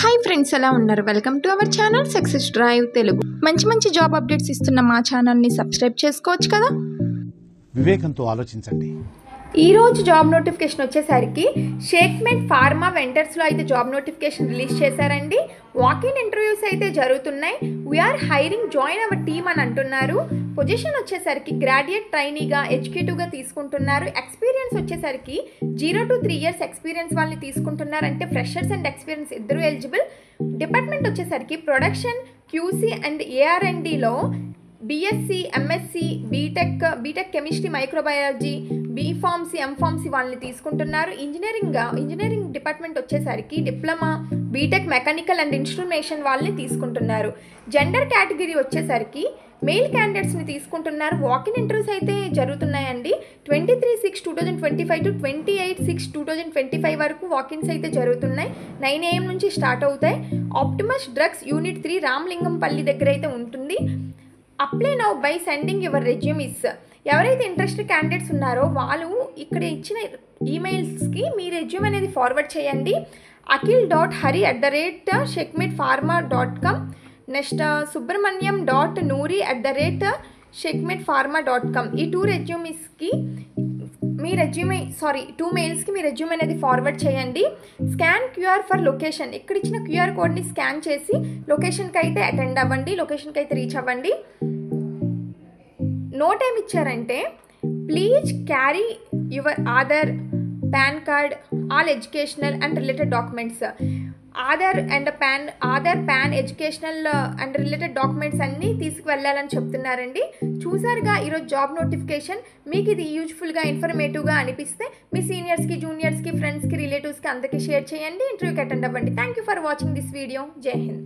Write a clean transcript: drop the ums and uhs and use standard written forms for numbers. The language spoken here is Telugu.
హాయ్ ఫ్రెండ్స్, ఎలా ఉన్నారు? Welcome to our channel success drive Telugu. మంచి జాబ్ అప్డేట్స్ ఇస్తున్న మా ఛానల్ని సబ్స్క్రైబ్ చేసుకోవచ్చు కదా. వివేకంతో ఆలోచించండి. ఈరోజు జాబ్ నోటిఫికేషన్ వచ్చేసరికి షేక్మెట్ ఫార్మా వెండర్స్లో అయితే జాబ్ నోటిఫికేషన్ రిలీజ్ చేశారండి. వాకిన్ ఇంటర్వ్యూస్ అయితే జరుగుతున్నాయి. We're hiring join our team అని అంటున్నారు. పొజిషన్ వచ్చేసరికి గ్రాడ్యుయేట్ ట్రైనీగా ఎగ్జిక్యూటివ్గా తీసుకుంటున్నారు. ఎక్స్పీరియన్స్ వచ్చేసరికి 0 to 3 years ఎక్స్పీరియన్స్ వాళ్ళని తీసుకుంటున్నారు. అంటే ఫ్రెషర్స్ అండ్ ఎక్స్పీరియన్స్ ఇద్దరు ఎలిజిబుల్. డిపార్ట్మెంట్ వచ్చేసరికి ప్రొడక్షన్, క్యూసీ అండ్ ఏఆర్ఎండ్లో BSc, MSc, BTech chemistry, microbiology, B pharmacy, M pharmacy వాళ్ళని తీసుకుంటున్నారు. ఇంజనీరింగ్ డిపార్ట్మెంట్ వచ్చేసరికి diploma, BTech mechanical and instrumentation వాళ్ళని తీసుకుంటున్నారు. జెండర్ కేటగిరీ వచ్చేసరికి మెయిల్ క్యాండిడేట్స్ని తీసుకుంటున్నారు. వాకిన్ ఇంటర్వ్యూస్ అయితే జరుగుతున్నాయండి. 23/6/2025 to 28/6/2025 వరకు వాకిన్స్ అయితే జరుగుతున్నాయి. 9 AM నుంచి స్టార్ట్ అవుతాయి. ఆప్టిమస్ డ్రగ్స్ యూనిట్ 3 రామలింగంపల్లి దగ్గర అయితే ఉంటుంది. Apply now by sending your resumes. ఎవరైతే ఇంట్రెస్టెడ్ క్యాండిడేట్స్ ఉన్నారో వాళ్ళు ఇక్కడ ఇచ్చిన ఈమెయిల్స్కి మీ రెజ్యూమ్ అనేది ఫార్వర్డ్ చేయండి. akil.hari@shekmetpharma.com, next subramanyam.noori@shekmetpharma.com. ఈ 2 మెయిల్స్కి మీ రెజ్యూమ్ అనేది ఫార్వర్డ్ చేయండి. Scan QR for location. ఇక్కడ ఇచ్చిన క్యూఆర్ కోడ్ని స్కాన్ చేసి లొకేషన్కి అయితే అటెండ్ అవ్వండి, లొకేషన్కి అయితే రీచ్ అవ్వండి. నోట్ ఏమి ఇచ్చారంటే, please carry your Aadhaar, pan card, all educational and related documents. Aadhaar, pan, educational and related documents అన్నీ తీసుకువెళ్ళాలని చెప్తున్నారండి. చూసారుగా ఈరోజు జాబ్ నోటిఫికేషన్. మీకు ఇది యూజ్ఫుల్గా, ఇన్ఫర్మేటివ్గా అనిపిస్తే మీ సీనియర్స్కి, జూనియర్స్కి, ఫ్రెండ్స్కి, రిలేటివ్స్కి అందరికీ షేర్ చేయండి. ఇంటర్వ్యూకి అటెండ్ అవ్వండి. Thank you for watching this video. జై హింద్.